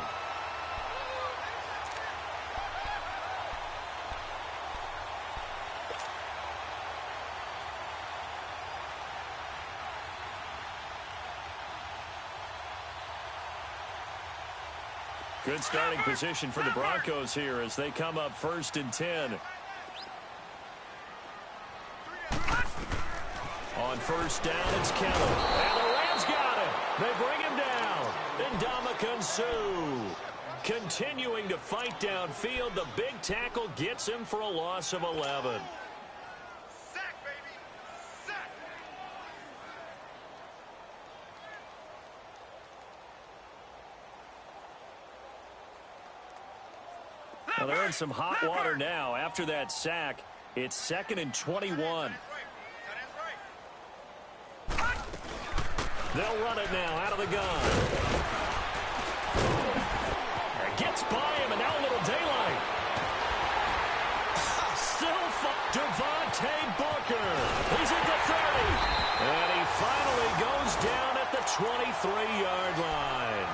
[SPEAKER 1] Good starting position for the Broncos here as they come up 1st and 10. On 1st down, it's Kelly. And the Rams got They bring him down. And Ndamukong Suh continuing to fight downfield. The big tackle gets him for a loss of 11.
[SPEAKER 3] Sack, baby. Sack.
[SPEAKER 1] Well, they're in some hot water now. After that sack, it's 2nd and 21. They'll run it now out of the gun. Gets by him, and now a little daylight. Still Devontae Booker. He's at the 30. And he finally goes down at the 23-yard line.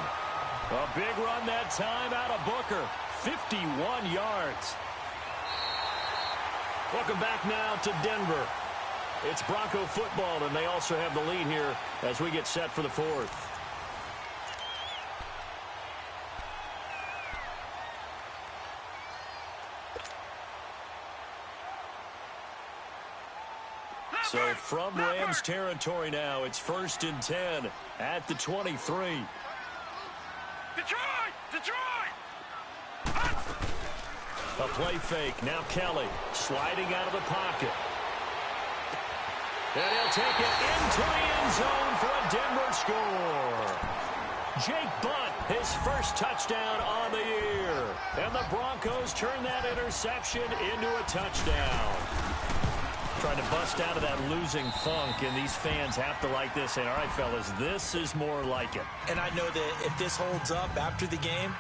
[SPEAKER 1] A big run that time out of Booker. 51 yards. Welcome back now to Denver. It's Bronco football, and they also have the lead here as we get set for the fourth. So from Rams territory now, it's 1st and 10 at the 23.
[SPEAKER 3] Detroit! Detroit!
[SPEAKER 1] A play fake. Now Kelly sliding out of the pocket. And he'll take it into the end zone for a Denver score. Jake Butt, his first touchdown on the year. And the Broncos turn that interception into a touchdown. Trying to bust out of that losing funk, and these fans have to like this. And all right, fellas, this is more like it.
[SPEAKER 2] And I know that if this holds up after the game,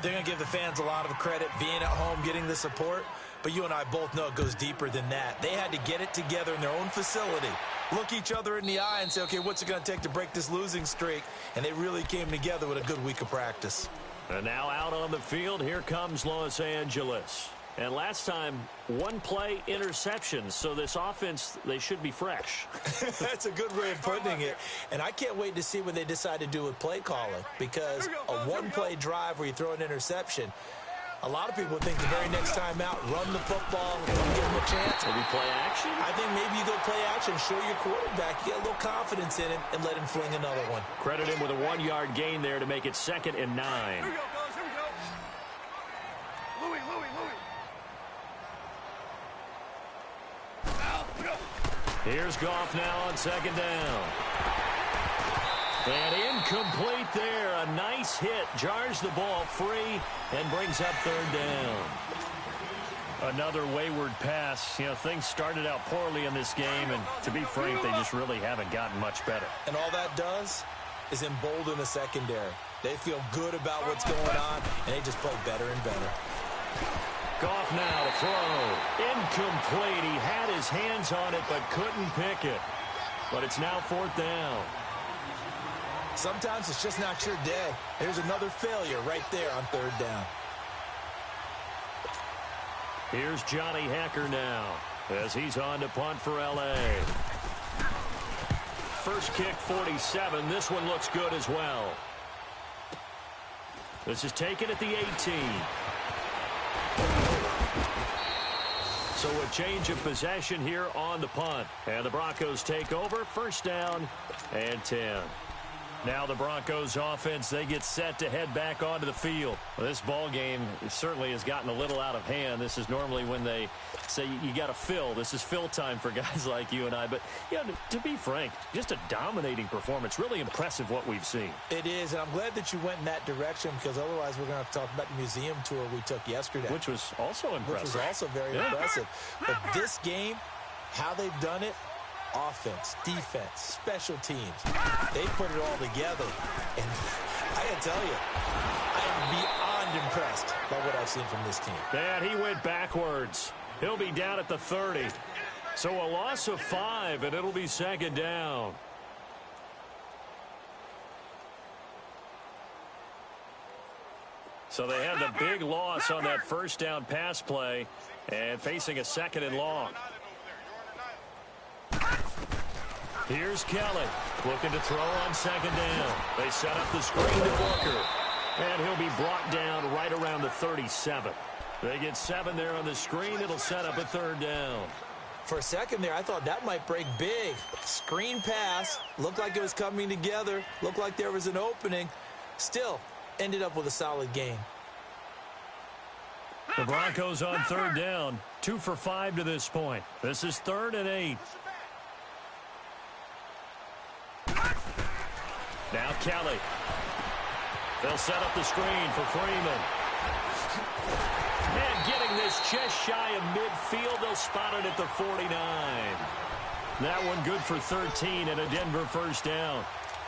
[SPEAKER 2] they're going to give the fans a lot of credit being at home, getting the support. But you and I both know it goes deeper than that. They had to get it together in their own facility, look each other in the eye and say, okay, what's it going to take to break this losing streak? And they really came together with a good week of practice.
[SPEAKER 1] And now out on the field, here comes Los Angeles. And last time, one play interception. So this offense, they should be fresh.
[SPEAKER 2] That's a good way of putting it. And I can't wait to see what they decide to do with play calling. Because a one-play drive where you throw an interception, a lot of people think the very next time out, run the football, give them a chance.
[SPEAKER 1] Maybe play action?
[SPEAKER 2] I think maybe you go play action, show your quarterback, get a little confidence in him, and let him fling another one.
[SPEAKER 1] Credit him with a 1-yard gain there to make it 2nd and 9.
[SPEAKER 3] Here we go, fellas. Here we go. Louis. Now, go.
[SPEAKER 1] Here's Goff now on 2nd down. And incomplete there. A nice hit. Jars the ball free and brings up 3rd down. Another wayward pass. You know, things started out poorly in this game, and to be frank, they just really haven't gotten much better.
[SPEAKER 2] And all that does is embolden the secondary. They feel good about what's going on, and they just play better and better.
[SPEAKER 1] Goff now to throw. Incomplete. He had his hands on it but couldn't pick it. But it's now 4th down.
[SPEAKER 2] Sometimes it's just not your day. There's another failure right there on 3rd down.
[SPEAKER 1] Here's Johnny Hacker now as he's on to punt for L.A. First kick, 47. This one looks good as well. This is taken at the 18. So a change of possession here on the punt. And the Broncos take over. 1st down and 10. Now the Broncos offense, they get set to head back onto the field. Well, this ball game certainly has gotten a little out of hand. This is normally when they say you got to fill. This is fill time for guys like you and I. But, you know, to be frank, just a dominating performance. Really impressive what we've seen.
[SPEAKER 2] It is, and I'm glad that you went in that direction because otherwise we're going to have to talk about the museum tour we took yesterday.
[SPEAKER 1] Which was also impressive.
[SPEAKER 2] Which was also very impressive. But this game, how they've done it, offense, defense, special teams, they put it all together. And I gotta tell you, I am beyond impressed by what I've seen from this team.
[SPEAKER 1] And he went backwards. He'll be down at the 30. So a loss of 5, and it'll be 2nd down. So they had the big loss on that 1st down pass play and facing a 2nd and long. Here's Kelly looking to throw on 2nd down. They set up the screen to Booker. And he'll be brought down right around the 37. They get 7 there on the screen. It'll set up a 3rd down.
[SPEAKER 2] For a second there, I thought that might break big. Screen pass. Looked like it was coming together. Looked like there was an opening. Still, ended up with a solid game.
[SPEAKER 1] The Broncos on third down. 2 for 5 to this point. This is 3rd and 8. Now Kelly. They'll set up the screen for Freeman. And getting this just shy of midfield, they'll spot it at the 49. That one good for 13 and a Denver first down.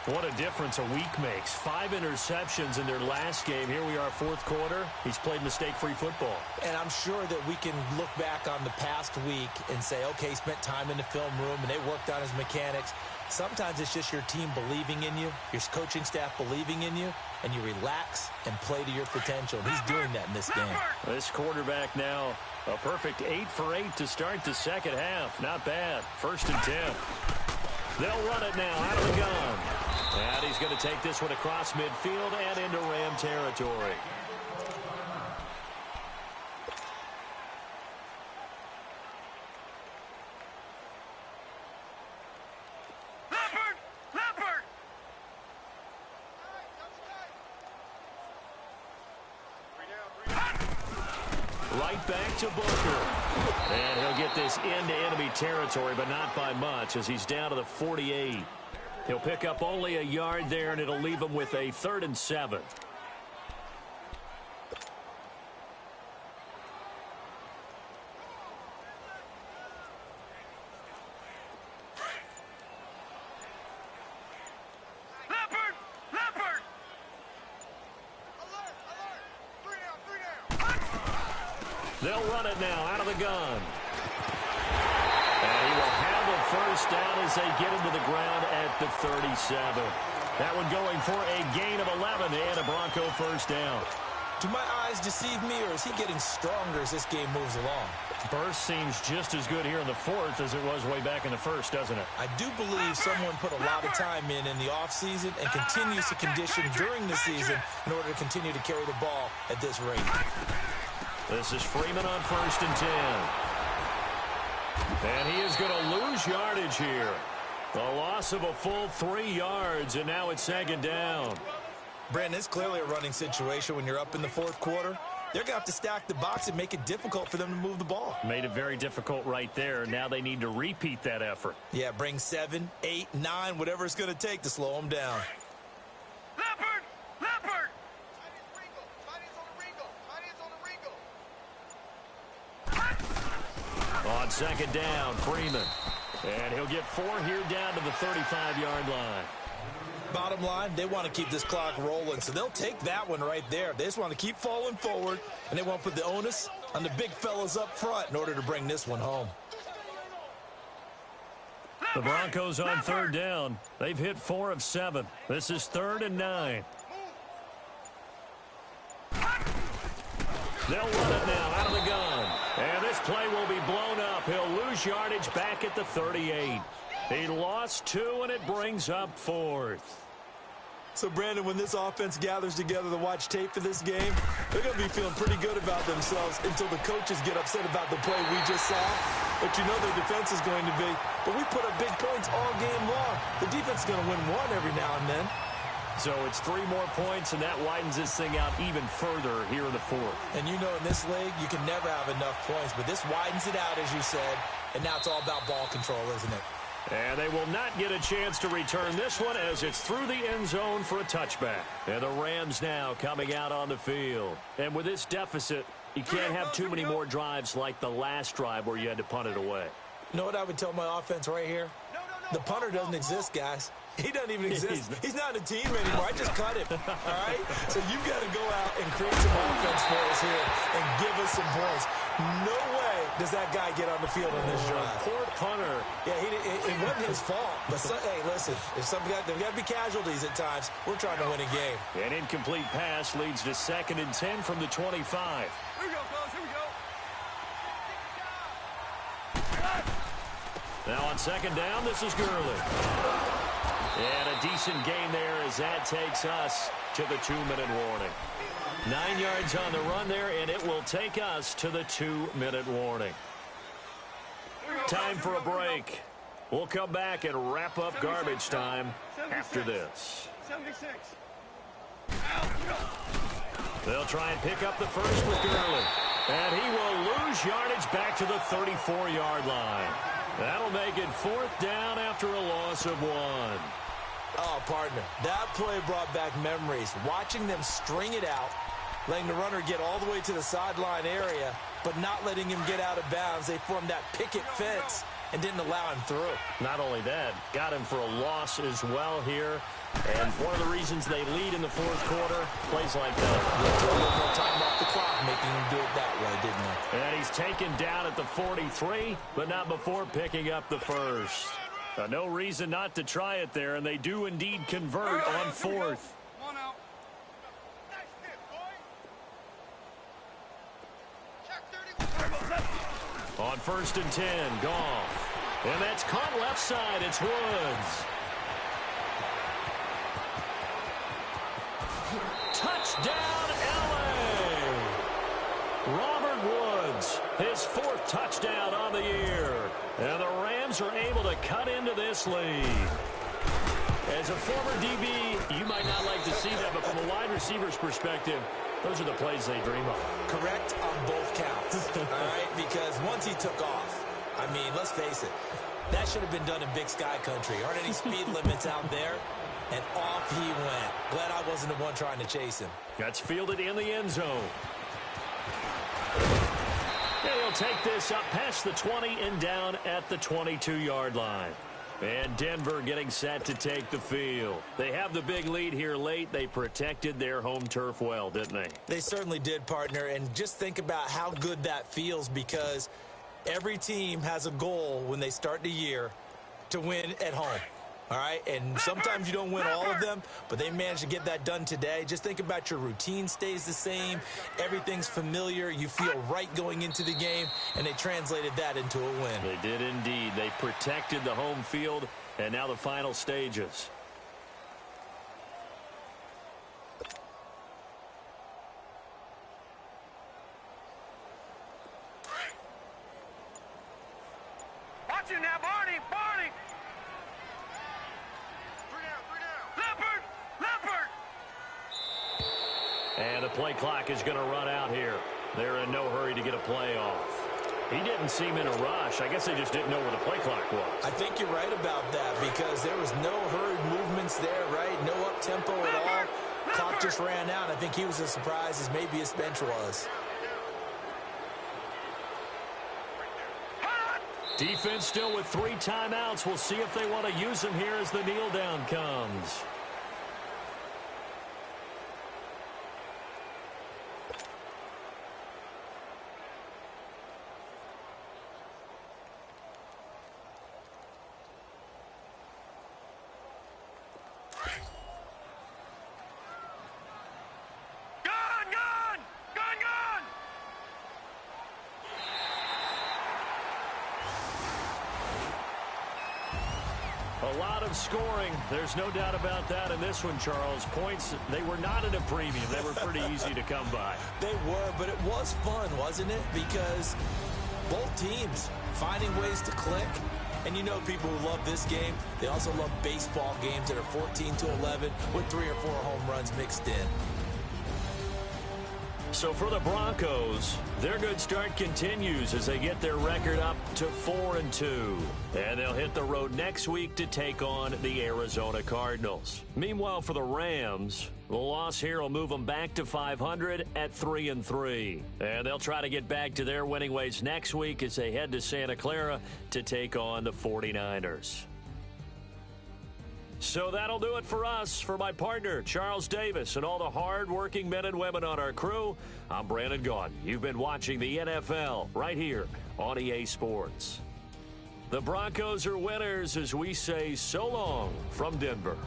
[SPEAKER 1] What a difference a week makes. 5 interceptions in their last game. Here we are, 4th quarter. He's played mistake-free football.
[SPEAKER 2] And I'm sure that we can look back on the past week and say, okay, he spent time in the film room and they worked on his mechanics. Sometimes it's just your team believing in you, your coaching staff believing in you, and you relax and play to your potential. And he's doing that in this game.
[SPEAKER 1] This quarterback now, a perfect 8 for 8 to start the second half. Not bad. 1st and 10. They'll run it now out of the gun. And he's going to take this one across midfield and into Ram territory. Right back to Booker. And he'll get this into enemy territory, but not by much as he's down to the 48. He'll pick up only a yard there, and it'll leave him with a 3rd and 7. They'll run it now out of the gun. And he will have a first down as they get him to the ground at the 37. That one going for a gain of 11 and a Bronco first down.
[SPEAKER 2] Do my eyes deceive me, or is he getting stronger as this game moves along?
[SPEAKER 1] Burst seems just as good here in the 4th as it was way back in the 1st, doesn't it?
[SPEAKER 2] I do believe someone put a lot of time in the offseason and continues to condition during the season in order to continue to carry the ball at this rate.
[SPEAKER 1] This is Freeman on 1st and 10. And he is going to lose yardage here. A loss of a full 3 yards, and now it's 2nd down.
[SPEAKER 2] Brandon, it's clearly a running situation when you're up in the 4th quarter. They're going to have to stack the box and make it difficult for them to move the ball.
[SPEAKER 1] Made it very difficult right there. Now they need to repeat that effort.
[SPEAKER 2] Yeah, bring 7, 8, 9, whatever it's going to take to slow them down.
[SPEAKER 1] On 2nd down, Freeman. And he'll get 4 here down to the 35-yard line.
[SPEAKER 2] Bottom line, they want to keep this clock rolling, so they'll take that one right there. They just want to keep falling forward, and they want to put the onus on the big fellas up front in order to bring this one home.
[SPEAKER 1] The Broncos on 3rd down. They've hit 4 of 7. This is 3rd and 9. They'll run it now out of the gun. And this play will be blown up. He'll lose yardage back at the 38. He lost 2, and it brings up 4th.
[SPEAKER 2] So, Brandon, when this offense gathers together to watch tape for this game, they're going to be feeling pretty good about themselves until the coaches get upset about the play we just saw. But you know their defense is going to be. But we put up big points all game long. The defense is going to win one every now and then.
[SPEAKER 1] So it's 3 more points, and that widens this thing out even further here in the 4th.
[SPEAKER 2] And you know in this league, you can never have enough points. But this widens it out, as you said. And now it's all about ball control, isn't it?
[SPEAKER 1] And they will not get a chance to return this one as it's through the end zone for a touchback. And the Rams now coming out on the field. And with this deficit, you can't have too many more drives like the last drive where you had to punt it away.
[SPEAKER 2] You know what I would tell my offense right here? The punter doesn't exist, guys. He doesn't even exist. He's not in the team anymore. I just cut him. All right? So you've got to go out and create some offense for us here and give us some points. No way does that guy get on the field on this drive.
[SPEAKER 1] Poor punter.
[SPEAKER 2] Yeah, it wasn't his fault. But, hey, listen, if there's got to be casualties at times. We're trying to win a game.
[SPEAKER 1] An incomplete pass leads to 2nd and 10 from the 25.
[SPEAKER 3] Here we go, fellas. Here we go.
[SPEAKER 1] Now on 2nd down, this is Gurley. And a decent gain there as that takes us to the 2-minute warning. 9 yards on the run there, and it will take us to the 2-minute warning. Time for a break. We'll come back and wrap up garbage time after this.
[SPEAKER 3] 76.
[SPEAKER 1] They'll try and pick up the first with Gurley. And he will lose yardage back to the 34-yard line. That'll make it 4th down after a loss of 1.
[SPEAKER 2] Oh, partner, that play brought back memories. Watching them string it out, letting the runner get all the way to the sideline area, but not letting him get out of bounds. They formed that picket fence and didn't allow him through.
[SPEAKER 1] Not only that, got him for a loss as well here. And one of the reasons they lead in the 4th quarter, plays like that.
[SPEAKER 2] A little more time off the clock, making him do it that way, didn't they?
[SPEAKER 1] And he's taken down at the 43, but not before picking up the first. No reason not to try it there, and they do indeed convert on 4th.
[SPEAKER 3] One out.
[SPEAKER 1] On 1st and 10, Goff. And that's caught left side. It's Woods. Touchdown, L.A. Robert Woods, his 4th touchdown on the year. And the Rams are able to cut into this lead. As a former DB, you might not like to see that, but from a wide receiver's perspective, those are the plays they dream of.
[SPEAKER 2] Correct on both counts, all right? Because once he took off, I mean, let's face it, that should have been done in Big Sky Country. Aren't any speed limits out there? And off he went. Glad I wasn't the one trying to chase him.
[SPEAKER 1] That's fielded in the end zone. And he'll take this up past the 20 and down at the 22-yard line. And Denver getting set to take the field. They have the big lead here late. They protected their home turf well, didn't they?
[SPEAKER 2] They certainly did, partner. And just think about how good that feels, because every team has a goal when they start the year to win at home. All right, and sometimes you don't win all of them, but they managed to get that done today. Just think about your routine stays the same. Everything's familiar. You feel right going into the game, and they translated that into a win.
[SPEAKER 1] They did indeed. They protected the home field, and now the final stages.
[SPEAKER 3] Watch it now, Barney! Barney! Leopard! Leopard!
[SPEAKER 1] And the play clock is going to run out here. They're in no hurry to get a play off. He didn't seem in a rush. I guess they just didn't know where the play clock was.
[SPEAKER 2] I think you're right about that, because there was no hurried movements there, right? No up-tempo at all. Clock just ran out. I think he was as surprised as maybe his bench was.
[SPEAKER 1] Defense still with 3 timeouts. We'll see if they want to use them here as the kneel down comes. A lot of scoring. There's no doubt about that in this one, Charles. Points, they were not at a premium. They were pretty easy to come by.
[SPEAKER 2] They were, but it was fun, wasn't it? Because both teams finding ways to click. And you know people who love this game, they also love baseball games that are 14-11 with 3 or 4 home runs mixed in.
[SPEAKER 1] So for the Broncos, their good start continues as they get their record up to 4-2. And they'll hit the road next week to take on the Arizona Cardinals. Meanwhile, for the Rams, the loss here will move them back to 500 at 3-3. And they'll try to get back to their winning ways next week as they head to Santa Clara to take on the 49ers. So that'll do it for us. For my partner, Charles Davis, and all the hard-working men and women on our crew, I'm Brandon Gaudin. You've been watching the NFL right here on EA Sports. The Broncos are winners as we say so long from Denver.